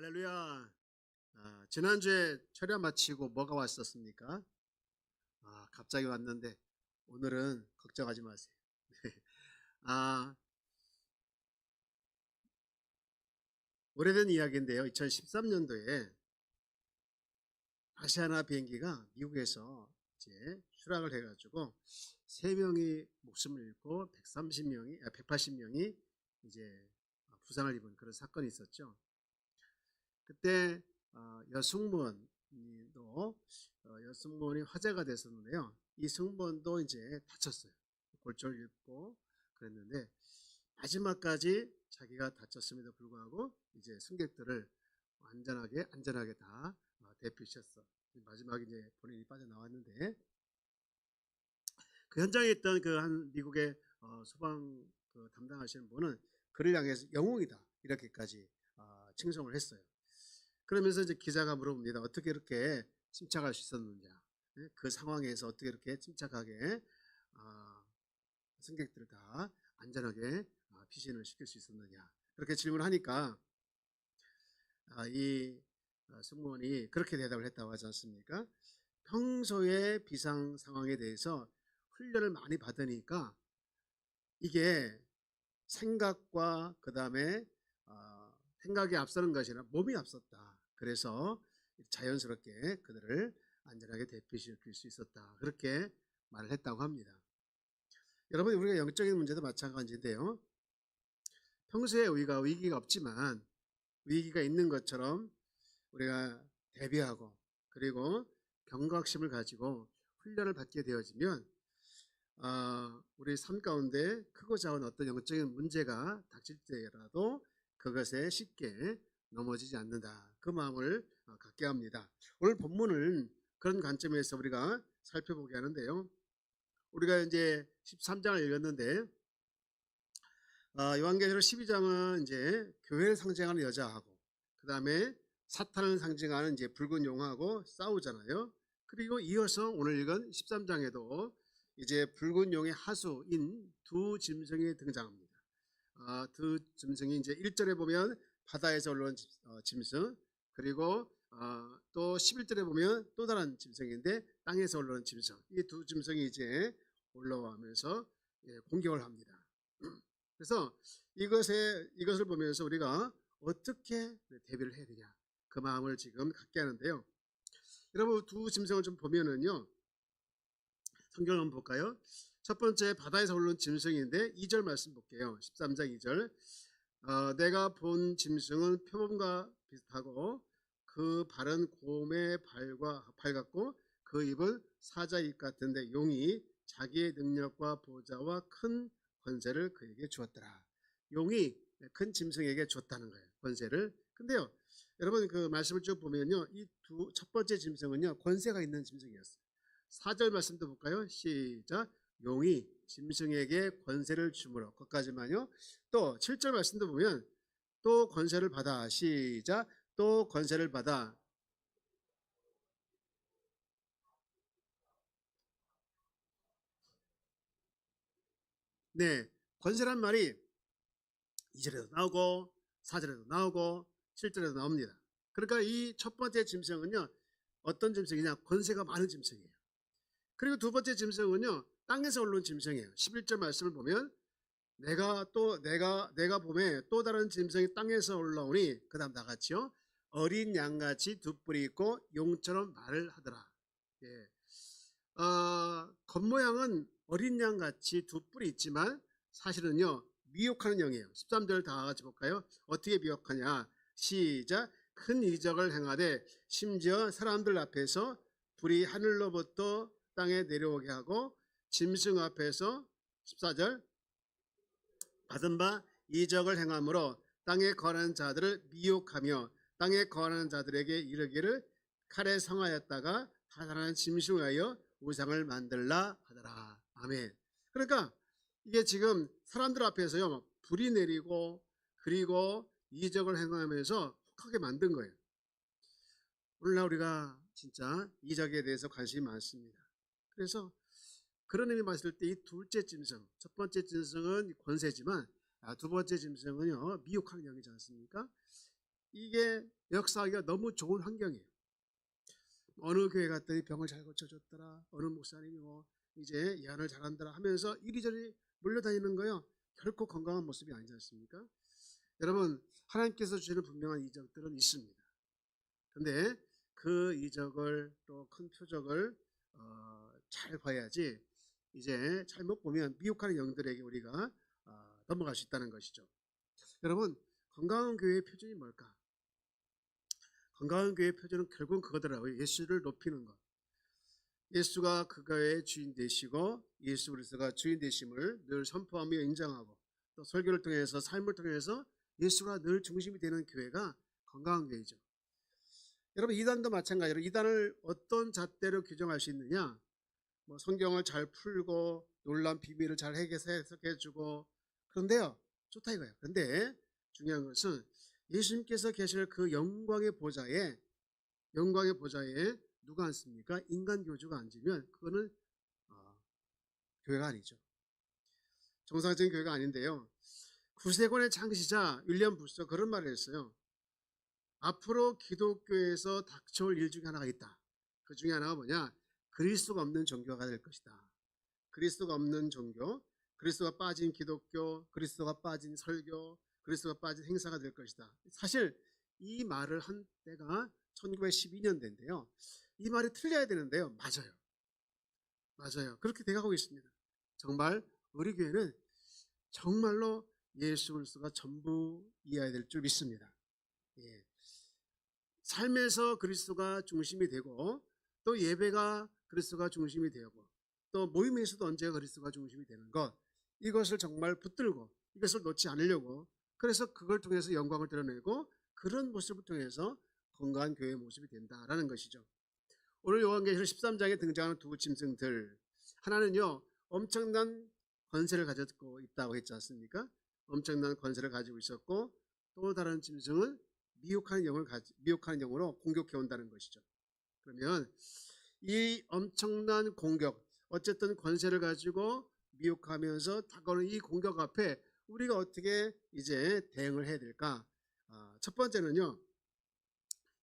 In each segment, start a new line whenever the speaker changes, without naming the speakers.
할렐루야. 지난주에 철야 마치고 뭐가 왔었습니까? 갑자기 왔는데 오늘은 걱정하지 마세요. 아, 오래된 이야기인데요. 2013년도에 아시아나 비행기가 미국에서 이제 추락을 해가지고 3명이 목숨을 잃고 180명이 이제 부상을 입은 그런 사건이 있었죠. 그때 여승무원이 화제가 됐었는데요. 이 승무원도 이제 다쳤어요. 골절을 입고 그랬는데 마지막까지 자기가 다쳤음에도 불구하고 이제 승객들을 안전하게 다 대피시켰어. 마지막에 이제 본인이 빠져나왔는데 그 현장에 있던 그 한 미국의 소방 담당하시는 분은 그를 향해서 영웅이다 이렇게까지 칭송을 했어요. 그러면서 이제 기자가 물어봅니다. 어떻게 이렇게 침착할 수 있었느냐? 그 상황에서 어떻게 이렇게 침착하게 승객들을 다 안전하게 피신을 시킬 수 있었느냐? 그렇게 질문하니까 이 승무원이 그렇게 대답을 했다고 하지 않습니까? 평소에 비상 상황에 대해서 훈련을 많이 받으니까 이게 생각과 그 다음에 생각이 앞서는 것이나 몸이 앞섰다. 그래서 자연스럽게 그들을 안전하게 대피시킬 수 있었다. 그렇게 말을 했다고 합니다. 여러분, 우리가 영적인 문제도 마찬가지인데요. 평소에 우리가 위기가 없지만 위기가 있는 것처럼 우리가 대비하고 그리고 경각심을 가지고 훈련을 받게 되어지면 우리 삶 가운데 크고 작은 어떤 영적인 문제가 닥칠 때라도 그것에 쉽게 넘어지지 않는다. 그 마음을 갖게 합니다. 오늘 본문은 그런 관점에서 우리가 살펴보게 하는데요. 우리가 이제 13장을 읽었는데 요한계시록 12장은 이제 교회를 상징하는 여자하고 그 다음에 사탄을 상징하는 이제 붉은 용하고 싸우잖아요. 그리고 이어서 오늘 읽은 13장에도 이제 붉은 용의 하수인 두 짐승이 등장합니다. 두 짐승이 이제 1절에 보면 바다에서 올라온 짐승, 그리고 또 11절에 보면 또 다른 짐승인데 땅에서 올라온 짐승. 이 두 짐승이 이제 올라오면서 공격을 합니다. 그래서 이것을 보면서 우리가 어떻게 대비를 해야 되냐, 그 마음을 지금 갖게 하는데요. 여러분, 두 짐승을 좀 보면은요, 성경을 한번 볼까요? 첫 번째 바다에서 올라온 짐승인데 2절 말씀 볼게요. 13장 2절. 내가 본 짐승은 표범과 비슷하고 그 발은 곰의 발 같고 그 입은 사자 입 같은데 용이 자기의 능력과 보좌와 큰 권세를 그에게 주었더라. 용이 큰 짐승에게 줬다는 거예요, 권세를. 근데요, 여러분 그 말씀을 쭉 보면요, 이 첫 번째 짐승은요 권세가 있는 짐승이었어요. 4절 말씀도 볼까요? 시작. 용이 짐승에게 권세를 주므로, 거기까지만요. 또 7절 말씀도 보면 또 권세를 받아, 시작. 또 권세를 받아. 네, 권세란 말이 2절에도 나오고 4절에도 나오고 7절에도 나옵니다. 그러니까 이 첫 번째 짐승은요 어떤 짐승이냐, 권세가 많은 짐승이에요. 그리고 두 번째 짐승은요 땅에서 올라온 짐승이에요. 11절 말씀을 보면 내가 봄에 또 다른 짐승이 땅에서 올라오니, 그 다음 나같이요 어린 양같이 두 뿔이 있고 용처럼 말을 하더라. 예. 겉모양은 어린 양같이 두 뿔이 있지만 사실은요 미혹하는 영이에요. 13절 다 같이 볼까요? 어떻게 미혹하냐, 시작. 큰 이적을 행하되 심지어 사람들 앞에서 불이 하늘로부터 땅에 내려오게 하고 짐승 앞에서 14절 받은 바 이적을 행함으로 땅에 거하는 자들을 미혹하며 땅에 거하는 자들에게 이르기를 칼에 성하였다가 타산하는 짐승을 위하여 우상을 만들라 하더라. 아멘. 그러니까 이게 지금 사람들 앞에서요 불이 내리고 그리고 이적을 행하면서 혹하게 만든 거예요. 오늘날 우리가 진짜 이적에 대해서 관심이 많습니다. 그래서 그런 의미 봤을 때 이 둘째 짐승, 첫 번째 짐승은 권세지만 두 번째 짐승은요 미혹하는 영이지 않습니까? 이게 역사하기가 너무 좋은 환경이에요. 어느 교회 갔더니 병을 잘 고쳐줬더라. 어느 목사님이 뭐 이제 예언을 잘한다라 하면서 이리저리 몰려다니는 거요. 결코 건강한 모습이 아니지 않습니까? 여러분, 하나님께서 주시는 분명한 이적들은 있습니다. 근데 그 이적을 또 큰 표적을 잘 봐야지 이제 잘못 보면 미혹하는 영들에게 우리가 넘어갈 수 있다는 것이죠. 여러분, 건강한 교회의 표준이 뭘까? 건강한 교회의 표준은 결국은 그거더라고요. 예수를 높이는 것. 예수가 그 교회의 주인 되시고 예수 그리스도가 주인 되심을 늘 선포하며 인정하고 또 설교를 통해서 삶을 통해서 예수가 늘 중심이 되는 교회가 건강한 교회죠. 여러분, 이단도 마찬가지로 이단을 어떤 잣대로 규정할 수 있느냐? 뭐 성경을 잘 풀고 놀라운 비밀을 잘 해석해주고 그런데요, 좋다 이거예요. 그런데 중요한 것은 예수님께서 계실 그 영광의 보좌에 누가 앉습니까? 인간 교주가 앉으면 그거는 교회가 아니죠. 정상적인 교회가 아닌데요. 구세군의 창시자 윌리엄 부서 그런 말을 했어요. 앞으로 기독교에서 닥쳐올 일 중에 하나가 있다. 그 중에 하나가 뭐냐? 그리스도가 없는 종교가 될 것이다. 그리스도가 없는 종교, 그리스도가 빠진 기독교, 그리스도가 빠진 설교, 그리스도가 빠진 행사가 될 것이다. 사실 이 말을 한 때가 1912년대인데요. 이 말이 틀려야 되는데요. 맞아요. 그렇게 돼가고 있습니다. 정말 우리 교회는 정말로 예수 그리스도가 전부이어야 될 줄 믿습니다. 예. 삶에서 그리스도가 중심이 되고 또 예배가 그리스도가 중심이 되고 또 모임에서도 언제가 그리스도가 중심이 되는 것, 이것을 정말 붙들고 이것을 놓지 않으려고, 그래서 그걸 통해서 영광을 드러내고 그런 모습을 통해서 건강한 교회의 모습이 된다라는 것이죠. 오늘 요한계시록 13장에 등장하는 두 짐승들, 하나는요 엄청난 권세를 가지고 있다고 했지 않습니까? 엄청난 권세를 가지고 있었고 또 다른 짐승은 미혹하는 영으로 공격해 온다는 것이죠. 그러면 이 엄청난 공격, 어쨌든 권세를 가지고 미혹하면서 다가오는 이 공격 앞에 우리가 어떻게 이제 대응을 해야 될까? 첫 번째는요,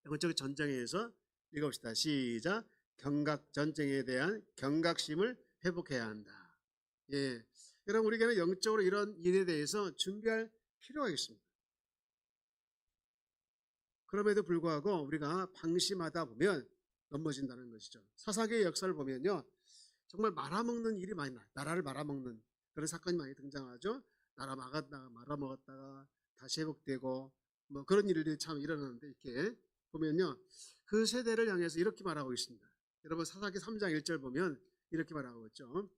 영적 전쟁에서 읽어봅시다. 시작. 전쟁에 대한 경각심을 회복해야 한다. 예, 여러분, 우리에게는 영적으로 이런 일에 대해서 준비할 필요가 있습니다. 그럼에도 불구하고 우리가 방심하다 보면 넘어진다는 것이죠. 사사기의 역사를 보면요, 정말 말아먹는 일이 많이 나요. 나라를 말아먹는 그런 사건이 많이 등장하죠. 나라 말아먹었다가 다시 회복되고 뭐 그런 일들이 참 일어나는데, 이렇게 보면요, 그 세대를 향해서 이렇게 말하고 있습니다. 여러분, 사사기 3장 1절 보면 이렇게 말하고 있죠.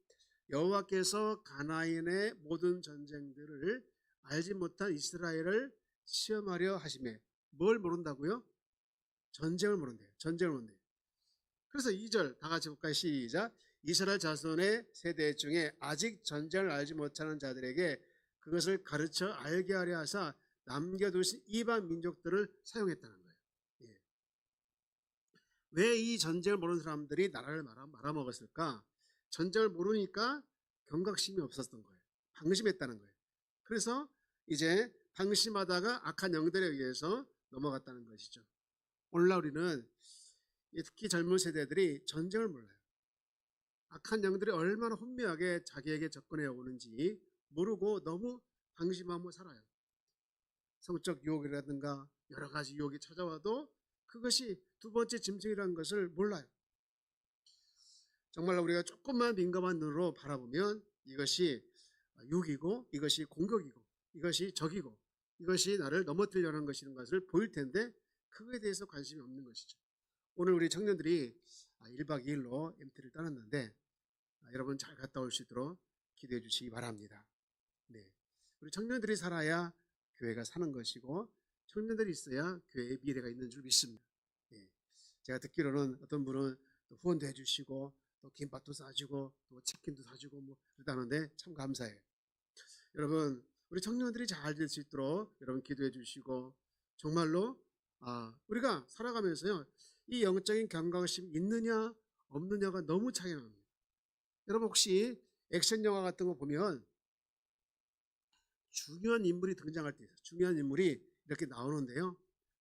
여호와께서 가나안의 모든 전쟁들을 알지 못한 이스라엘을 시험하려 하시매. 뭘 모른다고요? 전쟁을 모른대요. 그래서 2절 다 같이 볼까요? 시작. 이스라엘 자손의 세대 중에 아직 전쟁을 알지 못하는 자들에게 그것을 가르쳐 알게 하려 하사 남겨두신 이방 민족들을 사용했다는 거예요. 예. 왜 이 전쟁을 모르는 사람들이 나라를 말아먹었을까? 전쟁을 모르니까 경각심이 없었던 거예요. 방심했다는 거예요. 그래서 이제 방심하다가 악한 영들에 의해서 넘어갔다는 것이죠. 오늘날 우리는 특히 젊은 세대들이 전쟁을 몰라요. 악한 영들이 얼마나 혼미하게 자기에게 접근해 오는지 모르고 너무 방심하며 살아요. 성적 유혹이라든가 여러 가지 유혹이 찾아와도 그것이 두 번째 짐승이라는 것을 몰라요. 정말 우리가 조금만 민감한 눈으로 바라보면 이것이 유혹이고 이것이 공격이고 이것이 적이고 이것이 나를 넘어뜨리려는 것인 것을 보일 텐데 그거에 대해서 관심이 없는 것이죠. 오늘 우리 청년들이 1박 2일로 MT를 떠났는데 여러분 잘 갔다 올 수 있도록 기도해 주시기 바랍니다. 네, 우리 청년들이 살아야 교회가 사는 것이고 청년들이 있어야 교회의 미래가 있는 줄 믿습니다. 네, 제가 듣기로는 어떤 분은 후원도 해주시고 또 김밥도 사주고 또 치킨도 사주고 뭐 그러다는데 참 감사해요. 여러분, 우리 청년들이 잘 될 수 있도록 여러분 기도해 주시고 정말로 우리가 살아가면서요 이 영적인 경각심이 있느냐 없느냐가 너무 차이가 납니다. 여러분, 혹시 액션 영화 같은 거 보면 중요한 인물이 등장할 때 있어요. 중요한 인물이 이렇게 나오는데요,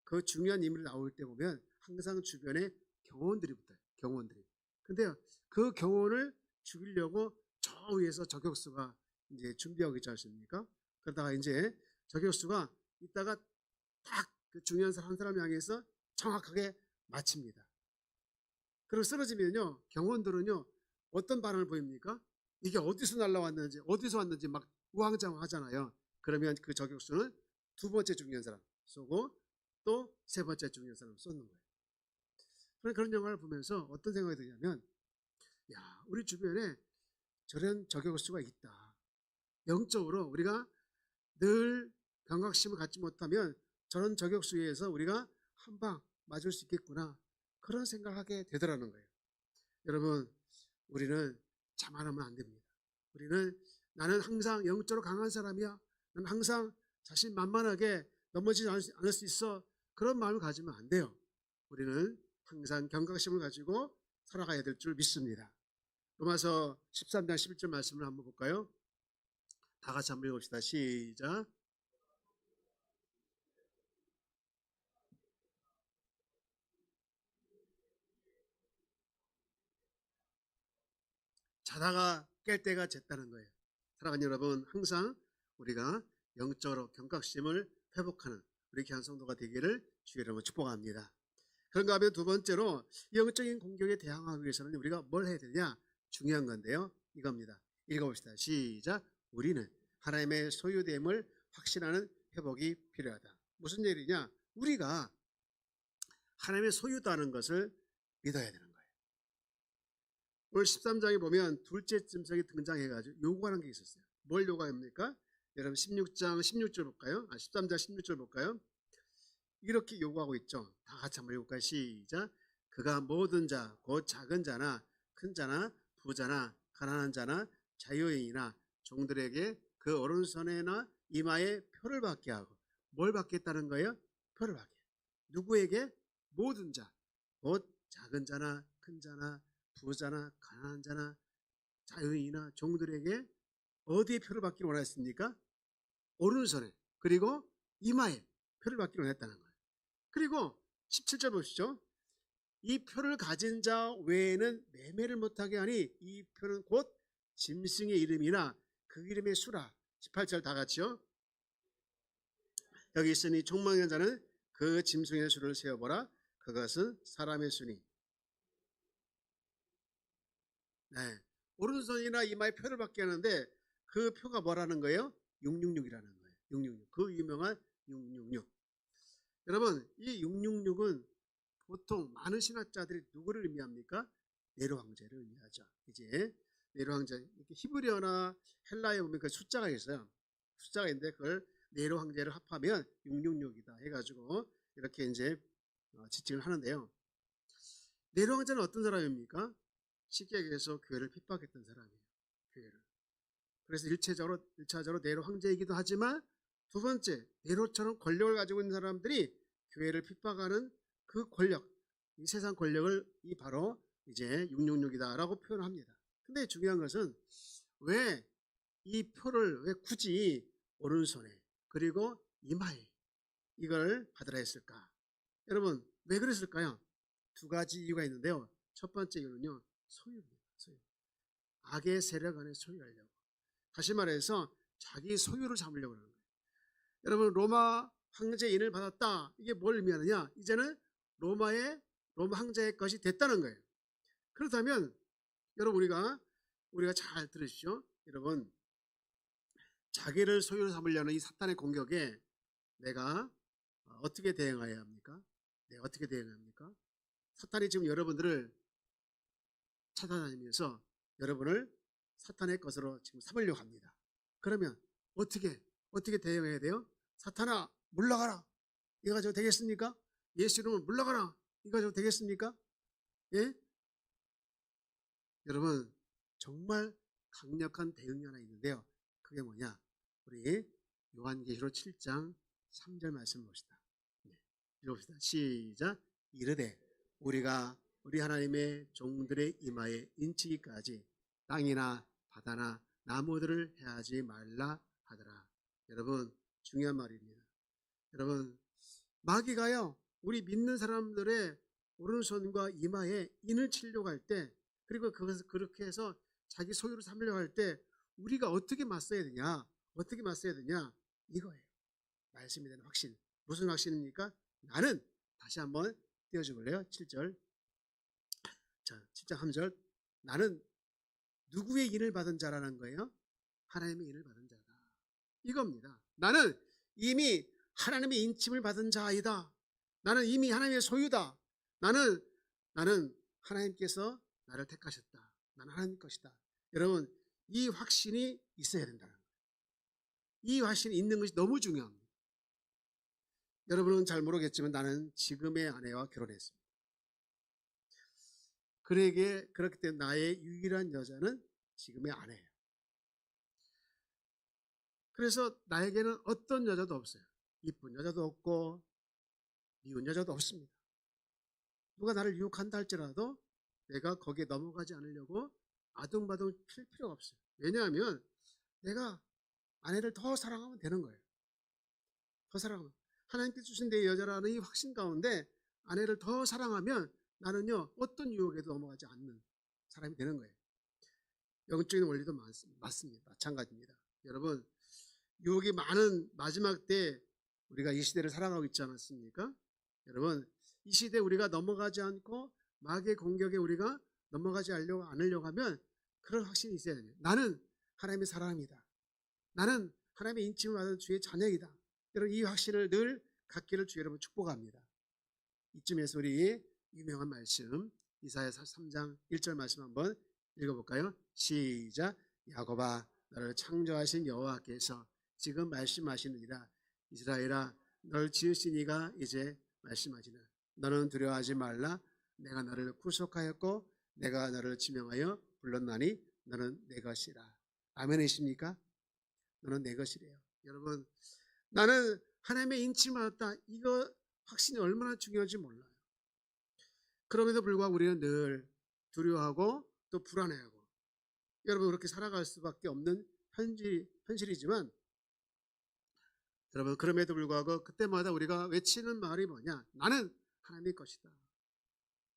그 중요한 인물이 나올 때 보면 항상 주변에 경호원들이 붙어요. 경호원들이. 근데 그 경호원을 죽이려고 저 위에서 저격수가 이제 준비하고 있지 않습니까? 그러다가 이제 저격수가 이따가 딱 그 중요한 사람 한 사람 향해서 정확하게 맞춥니다. 그리고 쓰러지면요, 경호원들은요 어떤 반응을 보입니까? 이게 어디서 날라왔는지 어디서 왔는지 막 우왕좌왕하잖아요. 그러면 그 저격수는 두 번째 중요한 사람 쏘고 또 세 번째 중요한 사람 쏘는 거예요. 그런 영화를 보면서 어떤 생각이 드냐면, 야, 우리 주변에 저런 저격수가 있다. 영적으로 우리가 늘 경각심을 갖지 못하면 저런 저격수에 의해서 우리가 한 방 맞을 수 있겠구나, 그런 생각을 하게 되더라는 거예요. 여러분, 우리는 자만하면 안 됩니다. 우리는 나는 항상 영적으로 강한 사람이야, 나는 항상 자신 만만하게 넘어지지 않을 수 있어, 그런 마음을 가지면 안 돼요. 우리는 항상 경각심을 가지고 살아가야 될 줄 믿습니다. 로마서 13장 11절 말씀을 한번 볼까요? 다 같이 한번 읽읍시다. 시작. 자다가 깰 때가 됐다는 거예요. 사랑하는 여러분, 항상 우리가 영적으로 경각심을 회복하는 우리 귀한 성도가 되기를 주의 이름으로 축복합니다. 그런가 하면 두 번째로 영적인 공격에 대항하기 위해서는 우리가 뭘 해야 되냐? 중요한 건데요, 이겁니다. 읽어봅시다. 시작. 우리는 하나님의 소유됨을 확신하는 회복이 필요하다. 무슨 얘기냐? 우리가 하나님의 소유다는 것을 믿어야 되는 거예요. 오늘 13장에 보면 둘째 짐승이 등장해가지고 요구하는 게 있었어요. 뭘 요구합니까? 여러분 16장 16절 볼까요? 13장 16절 볼까요? 이렇게 요구하고 있죠. 다 같이 한번 읽을까요? 시작. 그가 모든 자, 곧 작은 자나 큰 자나 부자나 가난한 자나 자유인이나 종들에게 그 오른손에나 이마에 표를 받게 하고, 뭘 받겠다는 거예요? 표를 받게. 누구에게? 모든 자, 곧 작은 자나 큰 자나 부자나 가난한 자나 자유인이나 종들에게 어디에 표를 받기를 원했습니까? 오른손에, 그리고 이마에 표를 받기를 원했다는 거예요. 그리고 17절 보시죠. 이 표를 가진 자 외에는 매매를 못하게 하니 이 표는 곧 짐승의 이름이나 그 이름의 수라. 18절 다 같이요. 여기 있으니 총망한 자는 그 짐승의 수를 세어보라. 그것은 사람의 수니. 네. 오른손이나 이마에 표를 받게 하는데 그 표가 뭐라는 거예요? 666이라는 거예요. 666. 그 유명한 666. 여러분, 이 666은 보통 많은 신학자들이 누구를 의미합니까? 네로 황제를 의미하죠. 이제 네로 황제, 이렇게 히브리어나 헬라에 보면 그 숫자가 있어요. 숫자가 있는데 그걸 네로 황제를 합하면 666이다 해가지고 이렇게 이제 지칭을 하는데요. 네로 황제는 어떤 사람입니까? 쉽게 얘기해서 교회를 핍박했던 사람이에요. 교회를. 그래서 1차적으로 네로 황제이기도 하지만 두 번째, 네로처럼 권력을 가지고 있는 사람들이 교회를 핍박하는 그 권력, 이 세상 권력을 이 바로 이제 666이다라고 표현합니다. 근데 중요한 것은 왜 이 표를 왜 굳이 오른손에 그리고 이마에 이걸 받으라 했을까? 여러분, 왜 그랬을까요? 두 가지 이유가 있는데요. 첫 번째 이유는요, 소유입니다. 소유. 악의 세력 안에 소유하려고. 다시 말해서 자기 소유를 잡으려고 하는 거예요. 여러분, 로마 황제인을 받았다. 이게 뭘 의미하느냐? 이제는 로마 황제의 것이 됐다는 거예요. 그렇다면 여러분, 우리가 잘 들으시죠? 여러분, 자기를 소유로 삼으려는 이 사탄의 공격에 내가 어떻게 대응해야 합니까? 내가 어떻게 대응해야 합니까? 사탄이 지금 여러분들을 찾아다니면서 여러분을 사탄의 것으로 지금 삼으려고 합니다. 그러면 어떻게 대응해야 돼요? 사탄아, 물러가라. 이거 가지고 되겠습니까? 예수 이름으로 물러가라. 이거 가지고 되겠습니까? 예? 여러분, 정말 강력한 대응이 하나 있는데요. 그게 뭐냐? 우리 요한계시록 7장 3절 말씀 봅시다. 네, 읽어봅시다. 시작. 이르되 우리가 우리 하나님의 종들의 이마에 인치기까지 땅이나 바다나 나무들을 해하지 말라 하더라. 여러분, 중요한 말입니다. 여러분, 마귀가요, 우리 믿는 사람들의 오른손과 이마에 인을 치려고 할 때, 그리고 그것을 그렇게 해서 자기 소유로 삼으려고 할 때 우리가 어떻게 맞서야 되냐? 어떻게 맞서야 되냐? 이거예요. 말씀에 대한 확신. 무슨 확신입니까? 나는, 다시 한번 띄워줘 볼래요? 7절. 자, 7장 3절. 나는 누구의 인을 받은 자라는 거예요? 하나님의 인을 받은 자다. 이겁니다. 나는 이미 하나님의 인침을 받은 자이다. 나는 이미 하나님의 소유다. 나는 하나님께서 나를 택하셨다. 나는 하나님 것이다. 여러분, 이 확신이 있어야 된다는 거예요. 이 확신이 있는 것이 너무 중요합니다. 여러분은 잘 모르겠지만 나는 지금의 아내와 결혼했습니다. 그에게 그렇기 때문에 나의 유일한 여자는 지금의 아내예요. 그래서 나에게는 어떤 여자도 없어요. 이쁜 여자도 없고 미운 여자도 없습니다. 누가 나를 유혹한다 할지라도 내가 거기에 넘어가지 않으려고 아둥바둥 필 필요가 없어요. 왜냐하면 내가 아내를 더 사랑하면 되는 거예요. 더 사랑하면. 하나님께 주신 내 여자라는 이 확신 가운데 아내를 더 사랑하면 나는요, 어떤 유혹에도 넘어가지 않는 사람이 되는 거예요. 영적인 원리도 맞습니다. 마찬가지입니다. 여러분, 유혹이 많은 마지막 때 우리가 이 시대를 살아가고 있지 않았습니까? 여러분, 이 시대에 우리가 넘어가지 않고 마귀의 공격에 우리가 넘어가지 않으려고 하면 그런 확신이 있어야 돼요. 나는 하나님의 사람이다. 나는 하나님의 인침을 받은 주의 자녀이다. 여러분, 이 확신을 늘 갖기를 주 여러분 축복합니다. 이쯤에서 우리 유명한 말씀 이사야 3장 1절 말씀 한번 읽어볼까요? 시작. 야곱아, 너를 창조하신 여호와께서 지금 말씀하시느니라. 이스라엘아, 널 지으신 이가 이제 말씀하시나. 너는 두려워하지 말라. 내가 너를 구속하였고 내가 너를 지명하여 불렀나니 너는 내 것이라. 아멘이십니까? 너는 내 것이래요. 여러분, 나는 하나님의 인침을 받았다. 이거 확신이 얼마나 중요한지 몰라요. 그럼에도 불구하고 우리는 늘 두려워하고 또 불안해하고, 여러분, 그렇게 살아갈 수밖에 없는 현실이지만, 여러분, 그럼에도 불구하고 그때마다 우리가 외치는 말이 뭐냐? 나는 하나님의 것이다.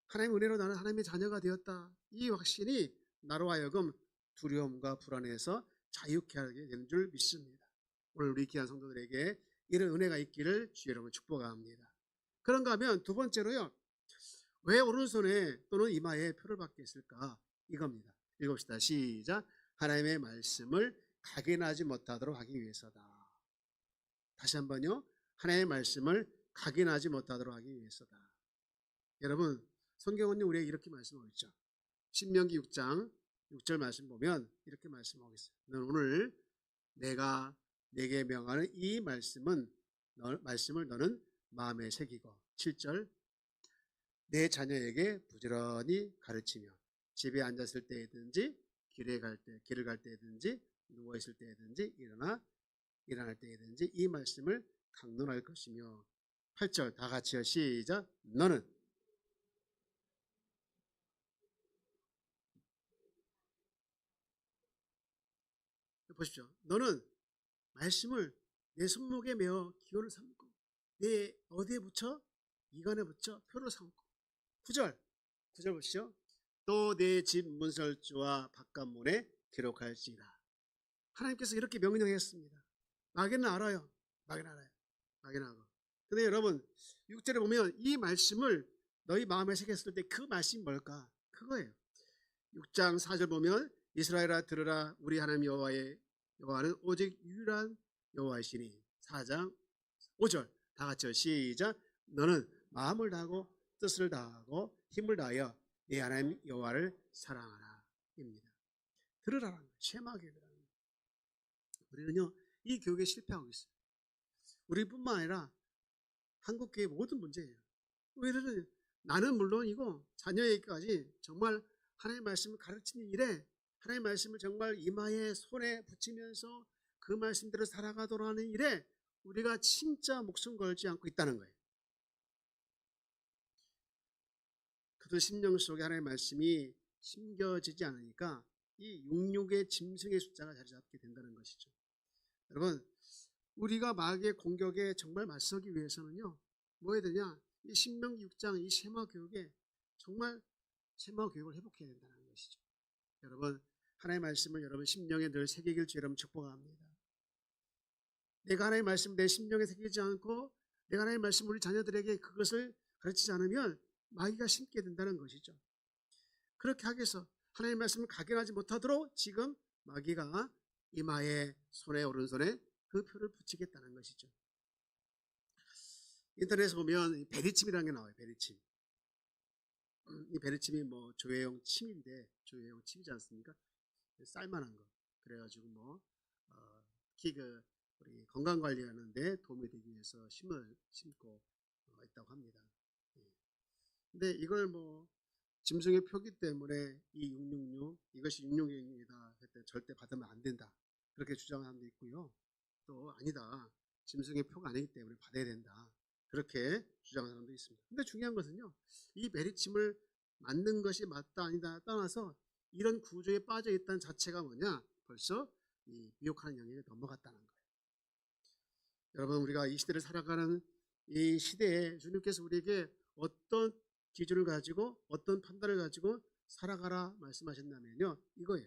하나님의 은혜로 나는 하나님의 자녀가 되었다. 이 확신이 나로 하여금 두려움과 불안에서 자유케 하게 되는 줄 믿습니다. 오늘 우리 귀한 성도들에게 이런 은혜가 있기를 주 여러분 축복합니다. 그런가 하면 두 번째로요, 왜 오른손에 또는 이마에 표를 받게 했을까? 이겁니다. 읽읍시다. 시작. 하나님의 말씀을 각인하지 못하도록 하기 위해서다. 다시 한번요. 하나님의 말씀을 각인하지 못하도록 하기 위해서다. 여러분, 성경은 우리에게 이렇게 말씀하고 있죠. 신명기 6장 6절 말씀 보면 이렇게 말씀하고 있어요. 너는 오늘 내가 내게 명하는 이 말씀을 너는 마음에 새기고, 7절, 내 자녀에게 부지런히 가르치며 집에 앉았을 때든지 길을 갈 때든지 누워 있을 때든지 일어날 때든지 이 말씀을 강론할 것이며, 8절 다 같이요. 시작. 너는 보십시오. 너는 말씀을 내 손목에 메어 기호를 삼고 내 어디에 붙여? 이간에 붙여 표를 삼고. 9절 보시죠. 또 내 집 문설주와 바깥문에 기록할지라. 하나님께서 이렇게 명령했습니다. 마귀는 알아요. 마귀는 알고. 근데 여러분, 6절에 보면 이 말씀을 너희 마음에 새겼을 때 그 말씀이 뭘까? 그거예요. 6장 4절 보면 이스라엘아 들으라. 우리 하나님 여호와는 오직 유일한 여호와이시니. 4장 5절 다 같이요. 시작. 너는 마음을 다하고 뜻을 다하고 힘을 다하여 네 하나님 여호와를 사랑하라. 입니다. 들으라는 거예요. 쉐마교회라는 거예요. 우리는요, 이 교육에 실패하고 있어요. 우리뿐만 아니라 한국교회 모든 문제예요. 왜냐하면 나는 물론이고 자녀에게까지 정말 하나님의 말씀을 가르치는 일에, 하나님의 말씀을 정말 이마에 손에 붙이면서 그 말씀대로 살아가도록 하는 일에 우리가 진짜 목숨 걸지 않고 있다는 거예요. 그들 심령 속에 하나님의 말씀이 심겨지지 않으니까 이 66의 짐승의 숫자가 자리 잡게 된다는 것이죠. 여러분, 우리가 마귀의 공격에 정말 맞서기 위해서는요, 뭐 해야 되냐? 이 신명기 6장 이 쉐마 교육에 정말 쉐마 교육을 회복해야 된다는 것이죠. 여러분, 하나님의 말씀을 여러분 심령에 늘 새기길 주 여러분 축복합니다. 내가 하나님의 말씀을 내 심령에 새기지 않고 내가 하나님의 말씀을 우리 자녀들에게 그것을 가르치지 않으면 마귀가 심게 된다는 것이죠. 그렇게 하기 위해서 하나님의 말씀을 각인하지 못하도록 지금 마귀가 이마에 손에 오른손에 그 표를 붙이겠다는 것이죠. 인터넷에 보면 베리침이라는 게 나와요. 베리침. 이 베리침이 뭐 조회용 침인데 조회용 침이지 않습니까? 쌀만한 거. 그래가지고 뭐 우리 건강 관리하는데 도움이 되기 위해서 심을 심고 있다고 합니다. 근데 이걸 뭐 짐승의 표기 때문에 이 666 이것이 666이다 했을 절대 받으면 안 된다 그렇게 주장하는 사람도 있고요. 또 아니다 짐승의 표가 아니기 때문에 받아야 된다 그렇게 주장하는 사람도 있습니다. 근데 중요한 것은요, 이 메리침을 만든 것이 맞다 아니다 떠나서 이런 구조에 빠져 있다는 자체가 뭐냐, 벌써 이 미혹하는 영역에 넘어갔다는 거예요. 여러분, 우리가 이 시대를 살아가는 이 시대에 주님께서 우리에게 어떤 기준을 가지고 어떤 판단을 가지고 살아가라 말씀하셨냐면요, 이거예요.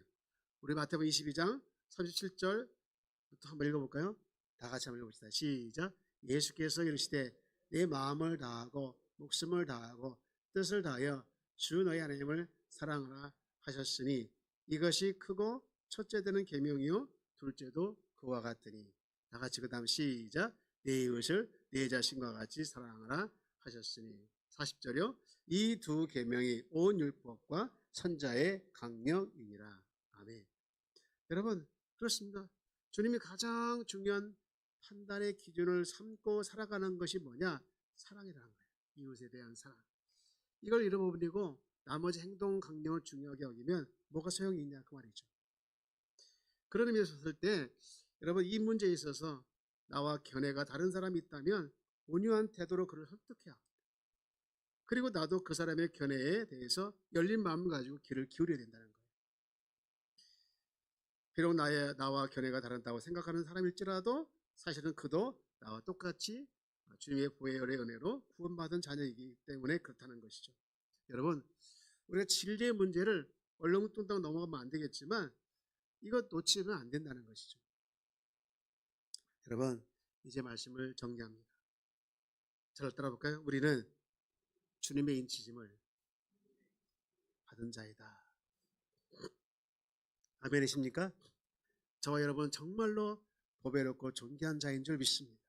우리 마태복음 22장 37절부터 한번 읽어볼까요? 다 같이 한번 읽어봅시다. 시작. 예수께서 이르시되 내 마음을 다하고 목숨을 다하고 뜻을 다하여 주 너희 하나님을 사랑하라 하셨으니 이것이 크고 첫째 되는 계명이요 둘째도 그와 같으니. 다 같이 그 다음 시작. 내 이웃을 내 자신과 같이 사랑하라 하셨으니. 40절이요. 이 두 계명이 온 율법과 선자의 강령이니라. 아멘. 여러분, 그렇습니다. 주님이 가장 중요한 판단의 기준을 삼고 살아가는 것이 뭐냐? 사랑이라는 거예요. 이웃에 대한 사랑. 이걸 잃어버리고 나머지 행동 강령을 중요하게 여기면 뭐가 소용이 있냐 그 말이죠. 그런 의미에서 봤을 때 여러분, 이 문제에 있어서 나와 견해가 다른 사람이 있다면 온유한 태도로 그를 설득해야 합니다. 그리고 나도 그 사람의 견해에 대해서 열린 마음을 가지고 귀를 기울여야 된다는 거예요. 비록 나와 견해가 다르다고 생각하는 사람일지라도 사실은 그도 나와 똑같이 주님의 보혈의 은혜로 구원받은 자녀이기 때문에 그렇다는 것이죠. 여러분, 우리가 진리의 문제를 얼렁뚱땅 넘어가면 안 되겠지만 이거 놓치면 안 된다는 것이죠. 여러분, 이제 말씀을 정리합니다. 저를 따라볼까요? 우리는 주님의 인치심을 받은 자이다. 아멘이십니까? 저와 여러분 정말로 보배롭고 존귀한 자인 줄 믿습니다.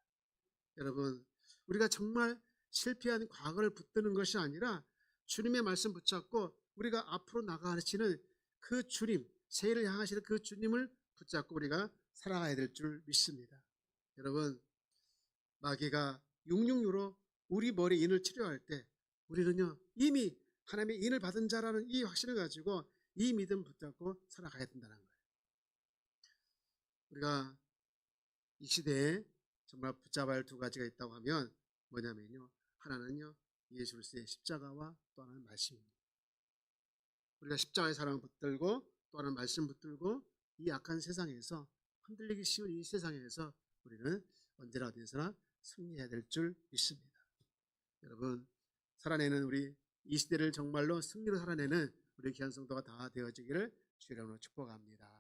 여러분, 우리가 정말 실패한 과거를 붙드는 것이 아니라 주님의 말씀 붙잡고 우리가 앞으로 나가시는 그 주님, 세일을 향하시는 그 주님을 붙잡고 우리가 살아가야 될 줄 믿습니다. 여러분, 마귀가 666로 우리 머리에 인을 치료할 때 우리는요, 이미 하나님의 인을 받은 자라는 이 확신을 가지고 이 믿음 붙잡고 살아가야 된다는 거예요. 우리가 이 시대에 정말 붙잡아야 할 두 가지가 있다고 하면 뭐냐면요, 하나는요 예수 그리스도의 십자가와 또 하나는 말씀입니다. 우리가 십자가의 사랑을 붙들고 또 하나는 말씀 붙들고 이 약한 세상에서, 흔들리기 쉬운 이 세상에서 우리는 언제나 어디서나 승리해야 될 줄 믿습니다. 여러분, 살아내는 우리 이 시대를 정말로 승리로 살아내는 우리 귀한 성도가 다 되어지기를 주의 이름으로 축복합니다.